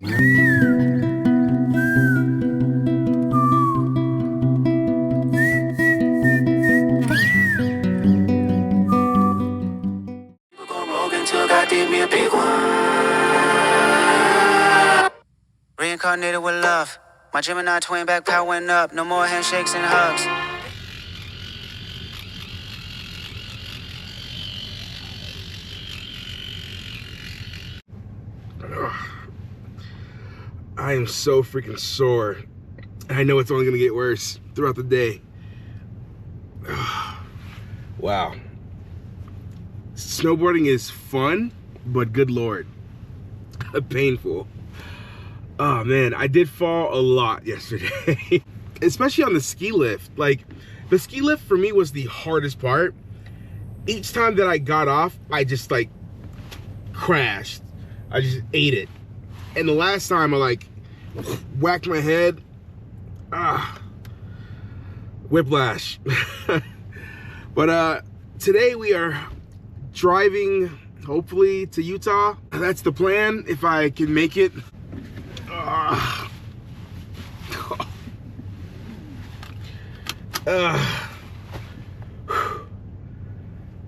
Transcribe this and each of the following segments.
Reincarnated with love. My Gemini twin back powering up. No more handshakes and hugs. I am so freaking sore. I know it's only gonna get worse throughout the day. Wow. Snowboarding is fun, but good Lord, painful. Oh man, I did fall a lot yesterday, especially on the ski lift. Like, the ski lift for me was the hardest part. Each time that I got off, I just like crashed. I just ate it. And the last time I like whacked my head, whiplash. But today we are driving, hopefully, to Utah. That's the plan, if I can make it.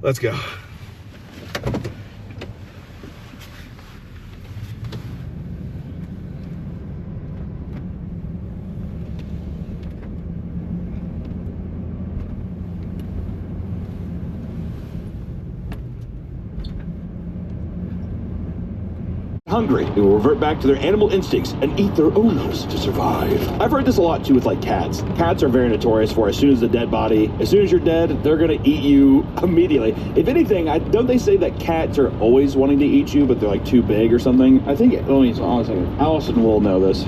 Let's go. Hungry, they will revert back to their animal instincts and eat their owners to survive. I've heard this a lot too with like cats. Cats are very notorious for as soon as you're dead, they're gonna eat you immediately. If anything, don't they say that cats are always wanting to eat you, but they're like too big or something? I think, Allison will know this.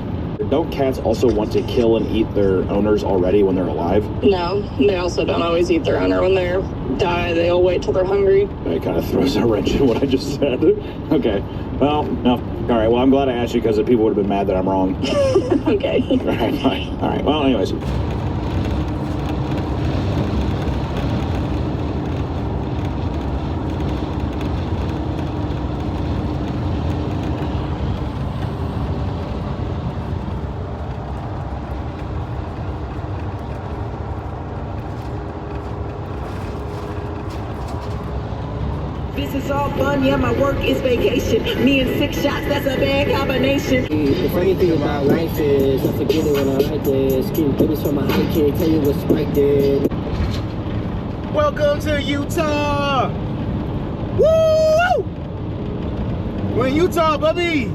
Don't cats also want to kill and eat their owners already when they're alive? No, they also don't always eat their owner when they're die. They'll wait till they're hungry. It kind of throws a wrench in what I just said. Okay, well, no. All right, well, I'm glad I asked you because the people would have been mad that I'm wrong. Okay. All right, fine. All right, well, anyways. This is all fun, yeah, my work is vacation. Me and 6 shots, that's a bad combination. The funny thing about life is, I forget it when I like this. Keep goodies from my high kid, tell you what Spike did. Welcome to Utah! Woo! We're in Utah, baby!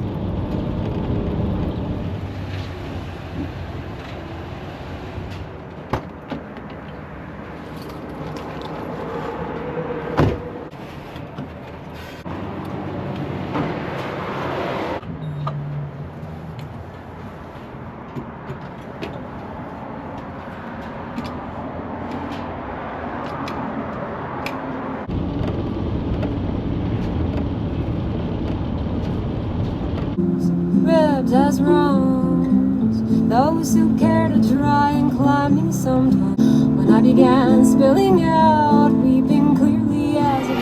Ribs as wrongs, those who care to try and climb me sometime. When I began spilling out, weeping clearly as a...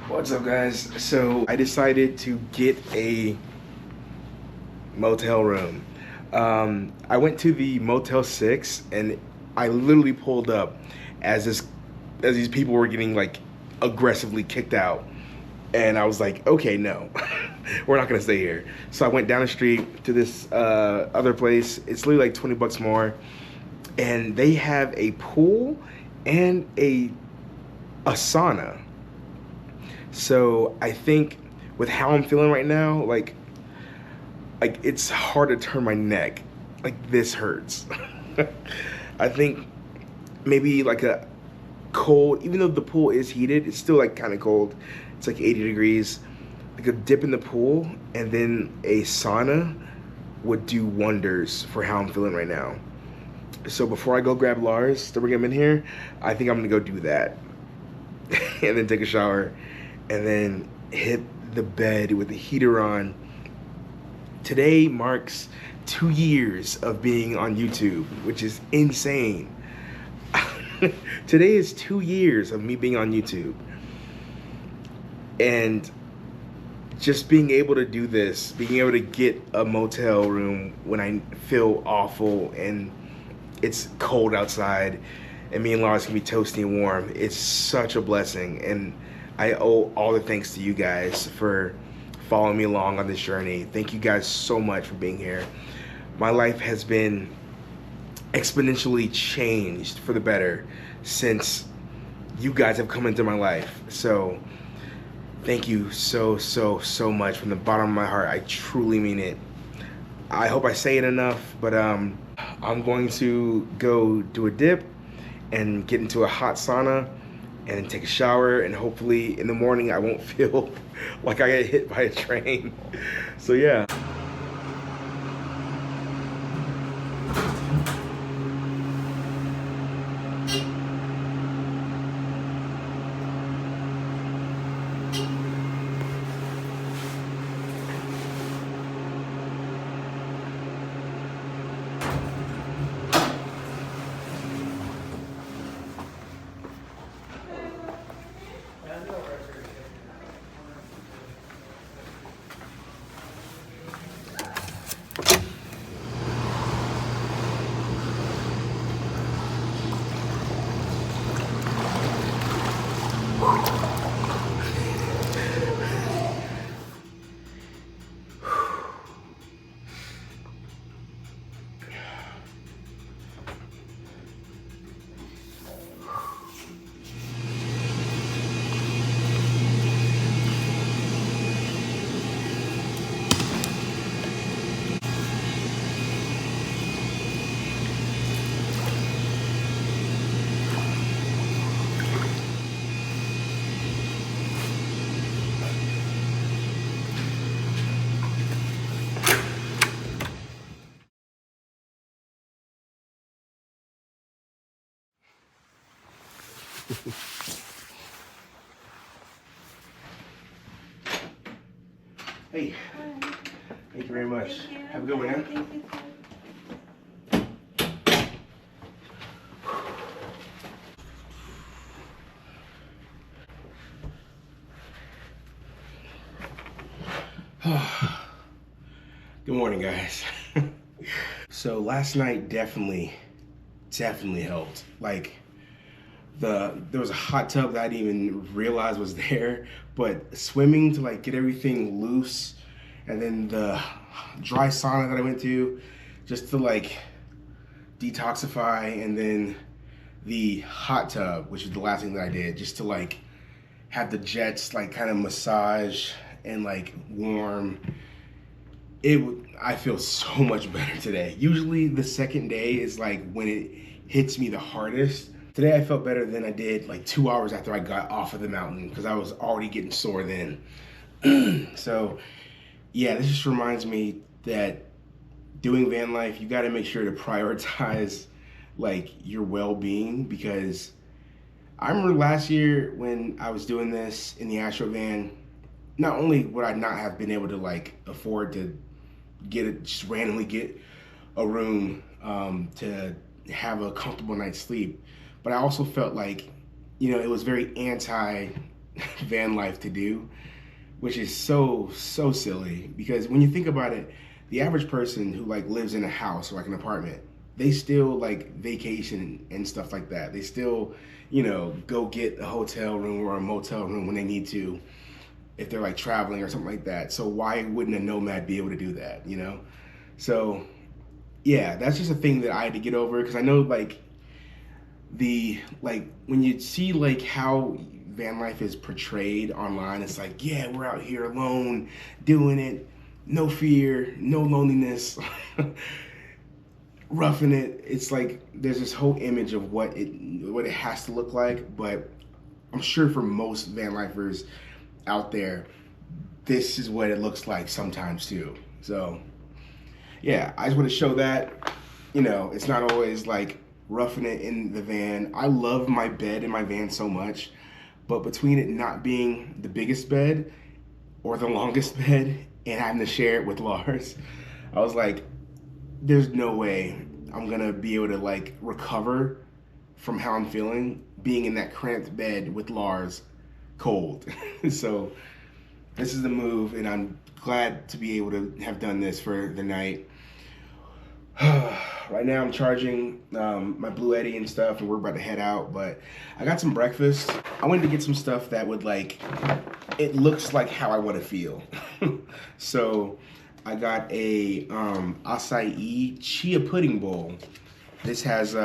What's up, guys? So I decided to get a motel room. I went to the Motel 6 and I literally pulled up as these people were getting like aggressively kicked out, and I was like, okay, no, we're not gonna stay here. So I went down the street to this other place. It's literally like 20 bucks more, and they have a pool and a sauna. So I think with how I'm feeling right now, like it's hard to turn my neck. Like, this hurts. I think maybe like a cold, even though the pool is heated, it's still like kind of cold. It's like 80 degrees. Like a dip in the pool and then a sauna would do wonders for how I'm feeling right now. So before I go grab Lars to bring him in here, I think I'm gonna go do that. And then take a shower and then hit the bed with the heater on. Today marks 2 years of being on YouTube, which is insane. Today is 2 years of me being on YouTube. And just being able to do this, being able to get a motel room when I feel awful and it's cold outside and me and Lars can be toasty and warm, it's such a blessing. And I owe all the thanks to you guys for following me along on this journey. Thank you guys so much for being here. My life has been exponentially changed for the better since you guys have come into my life. So thank you so much from the bottom of my heart. I truly mean it. I hope I say it enough, but I'm going to go do a dip and get into a hot sauna and take a shower, and hopefully in the morning I won't feel like I get hit by a train. So yeah. Hey, thank you very much. Have a good one, yeah? Good morning, guys. So last night definitely helped. Like, there was a hot tub that I didn't even realize was there, but swimming to like get everything loose, and then the dry sauna that I went to just to like detoxify, and then the hot tub, which is the last thing that I did, just to like have the jets like kind of massage and like warm. I feel so much better today. Usually the second day is like when it hits me the hardest. Today I felt better than I did like 2 hours after I got off of the mountain, because I was already getting sore then. So yeah, this just reminds me that doing van life, you got to make sure to prioritize like your well-being, because I remember last year when I was doing this in the Astro van, not only would I not have been able to like afford to just randomly get a room to have a comfortable night's sleep, but I also felt like, you know, it was very anti van life to do, which is so silly, because when you think about it, the average person who like lives in a house or like an apartment, they still like vacation and stuff like that. They still, you know, go get a hotel room or a motel room when they need to, if they're like traveling or something like that. So why wouldn't a nomad be able to do that, you know? So yeah, that's just a thing that I had to get over, because I know like when you see like how van life is portrayed online, it's like, yeah, we're out here alone doing it, no fear, no loneliness, roughing it. It's like there's this whole image of what it has to look like, but I'm sure for most van lifers out there, this is what it looks like sometimes too. So yeah, I just want to show that, you know, it's not always like roughing it in the van. I love my bed in my van so much, but between it not being the biggest bed or the longest bed and having to share it with Lars, I was like, there's no way I'm gonna be able to like recover from how I'm feeling, being in that cramped bed with Lars, cold. So this is the move, and I'm glad to be able to have done this for the night. Right now I'm charging my Blue Eddy and stuff, and we're about to head out, but I got some breakfast. I wanted to get some stuff that would it looks like how I want to feel. So I got a acai chia pudding bowl. This has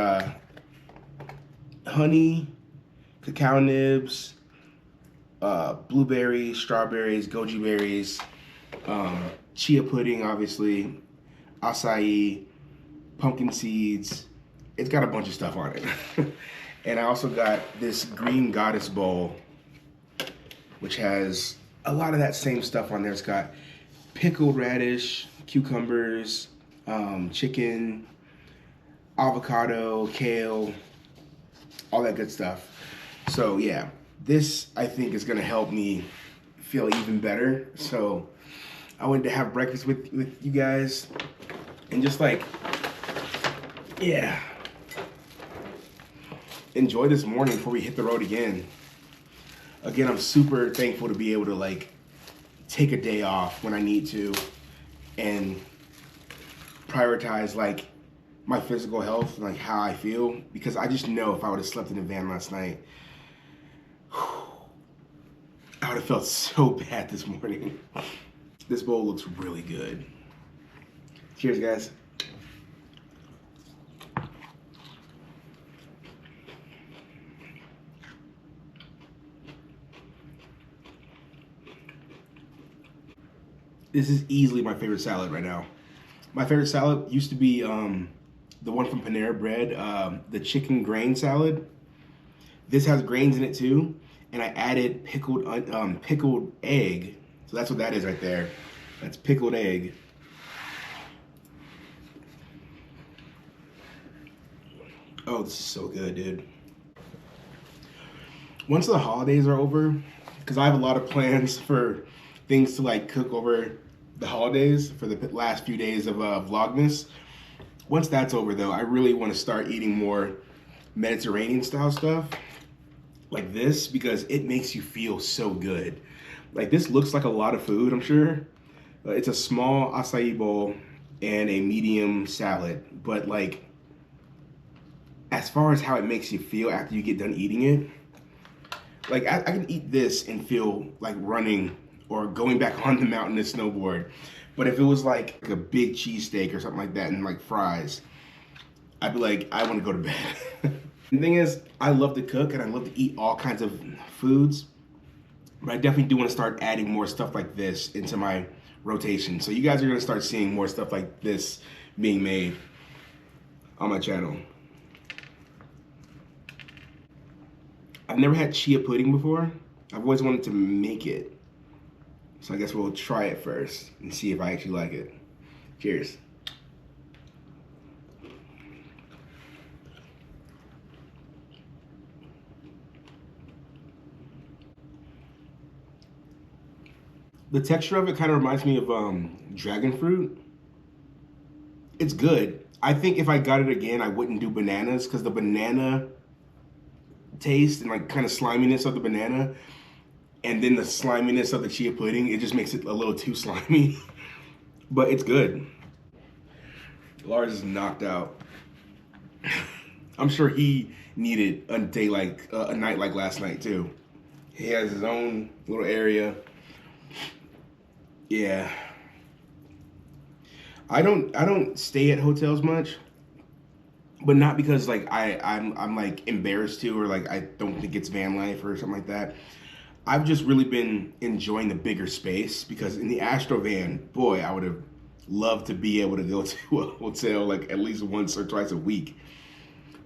honey, cacao nibs, blueberries, strawberries, goji berries, chia pudding, obviously, acai, pumpkin seeds. It's got a bunch of stuff on it. And I also got this green goddess bowl, which has a lot of that same stuff on there. It's got pickled radish, cucumbers, chicken, avocado, kale, all that good stuff. So yeah, this I think is gonna help me feel even better. So I wanted to have breakfast with you guys and just yeah, enjoy this morning before we hit the road again. Again, I'm super thankful to be able to take a day off when I need to and prioritize my physical health and how I feel, because I just know if I would have slept in the van last night, I would have felt so bad this morning. This bowl looks really good. Cheers, guys. This is easily my favorite salad right now. My favorite salad used to be the one from Panera Bread, the chicken grain salad. This has grains in it too, and I added pickled egg. So that's what that is right there. That's pickled egg. Oh, this is so good, dude. Once the holidays are over, because I have a lot of plans for things to cook over the holidays for the last few days of Vlogmas. Once that's over though, I really want to start eating more Mediterranean style stuff like this, because it makes you feel so good. This looks like a lot of food, I'm sure. It's a small acai bowl and a medium salad, but as far as how it makes you feel after you get done eating it, I can eat this and feel like running or going back on the mountain to snowboard. But if it was a big cheesesteak or something like that and fries, I'd be I want to go to bed. The thing is, I love to cook and I love to eat all kinds of foods, but I definitely do want to start adding more stuff like this into my rotation. So you guys are going to start seeing more stuff like this being made on my channel. I've never had chia pudding before. I've always wanted to make it. So I guess we'll try it first and see if I actually like it. Cheers. The texture of it kind of reminds me of dragon fruit. It's good. I think if I got it again, I wouldn't do bananas, because the banana taste and kind of sliminess of the banana and then the sliminess of the chia pudding, it just makes it a little too slimy. But it's good. Lars is knocked out. I'm sure he needed a day a night like last night too. He has his own little area. Yeah. I don't stay at hotels much, but not because I'm embarrassed to, or I don't think it's van life or something like that. I've just really been enjoying the bigger space, because in the Astro van, boy, I would have loved to be able to go to a hotel at least once or twice a week.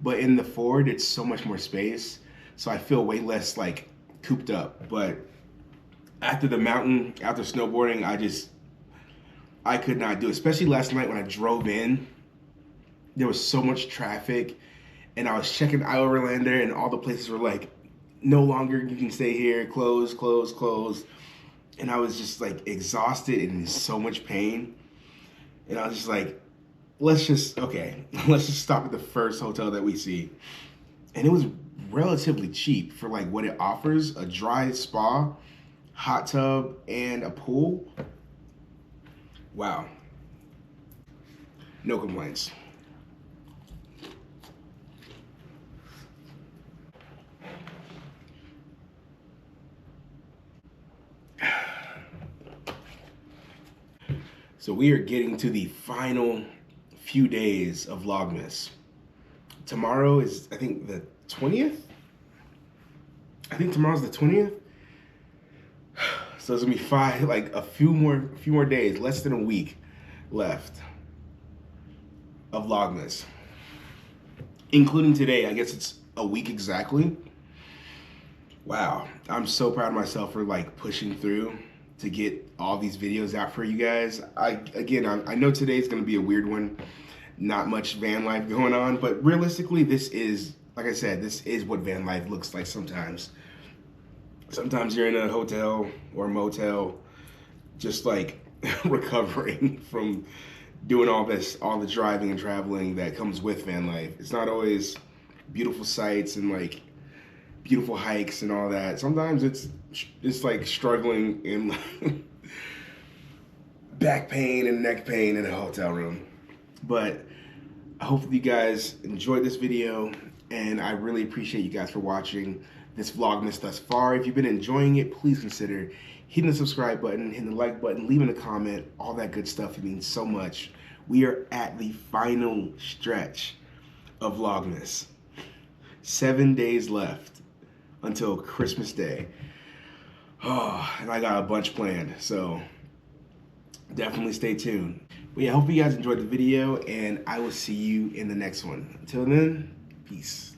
But in the Ford, it's so much more space, so I feel way less cooped up. But after the mountain, after snowboarding, I could not do it. Especially last night when I drove in, there was so much traffic, and I was checking Overlander, and all the places were no longer you can stay here, close, close, close. And I was just exhausted and in so much pain. And I was just let's just stop at the first hotel that we see. And it was relatively cheap for like what it offers: a dry spa, hot tub, and a pool. Wow. No complaints. So we are getting to the final few days of Vlogmas. Tomorrow is, I think, the 20th? I think tomorrow's the 20th. So it's gonna be a few more days, less than a week left of Vlogmas. Including today, I guess it's a week exactly. Wow, I'm so proud of myself for like pushing through to get all these videos out for you guys. I know today's gonna be a weird one. Not much van life going on, but realistically, this is, like I said, this is what van life looks like sometimes. Sometimes you're in a hotel or a motel, just like recovering from doing all the driving and traveling that comes with van life. It's not always beautiful sights and like beautiful hikes and all that. Sometimes it's like struggling in back pain and neck pain in a hotel room. But I hope you guys enjoyed this video, and I really appreciate you guys for watching this Vlogmas thus far. If you've been enjoying it, please consider hitting the subscribe button, hitting the like button, leaving a comment, all that good stuff. It means so much. We are at the final stretch of Vlogmas. 7 days left until Christmas Day. Oh, and I got a bunch planned, so definitely stay tuned. But yeah, I hope you guys enjoyed the video, and I will see you in the next one. Until then, peace.